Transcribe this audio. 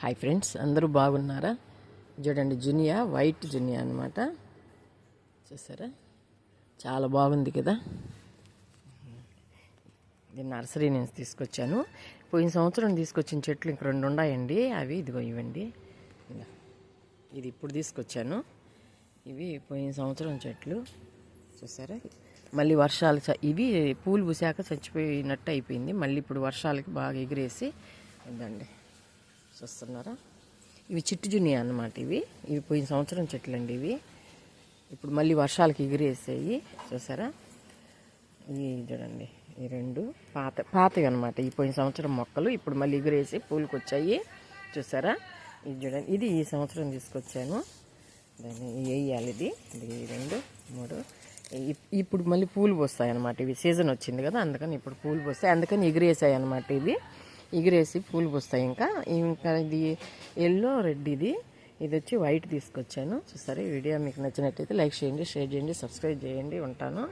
Hi friends, అందరూ బాగున్నారా? చూడండి, జునియా వైట్ జునియా అనమాట. చూసారా, చాలా బాగుంది కదా. ఇది నర్సరీ నుంచి తీసుకొచ్చాను. పోయిన సంవత్సరం తీసుకొచ్చిన చెట్లు ఇంక 2 ఉన్నాయండి. అవి ఇదిగో ఇవ్వండి. ఇది ఇప్పుడు తీసుకొచ్చాను. ఇవి పోయిన సంవత్సరం చెట్లు. చూసారా, మళ్ళీ వర్షాలు ఇవి పూలు పూసాక చచ్చిపోయినట్టు అయిపోయింది. మళ్ళీ ఇప్పుడు వర్షాలకి బాగా ఎగిరేసి ఉందండి. చూస్తున్నారా, ఇవి చిట్టు జునియా అన్నమాట. ఇవి పోయిన సంవత్సరం చెట్లు అండి. ఇవి ఇప్పుడు మళ్ళీ వర్షాలకి ఎగిరేసాయి. చూసారా, ఇవి చూడండి, ఈ 2 పాతవి అనమాట. ఈ పోయిన సంవత్సరం మొక్కలు ఇప్పుడు మళ్ళీ ఎగిరేసి పూలకు వచ్చాయి. చూసారా, ఇది చూడండి, ఇది ఈ సంవత్సరం తీసుకొచ్చాను. దాన్ని వేయాలి. ఇది 2, 3 ఇప్పుడు మళ్ళీ పూలు పోస్తాయి అనమాట. ఇవి సీజన్ వచ్చింది కదా, అందుకని ఇప్పుడు పూలు పోస్తాయి. అందుకని ఎగిరేసాయి అనమాట. ఇవి ఎగిరేసి పూలు పోస్తాయి. ఇంకా ఇది ఎల్లో, రెడ్. ఇది వచ్చి వైట్ తీసుకొచ్చాను. చూసారా, ఈ వీడియో మీకు నచ్చినట్టయితే లైక్ చేయండి, షేర్ చేయండి, సబ్స్క్రైబ్ చేయండి. ఉంటాను.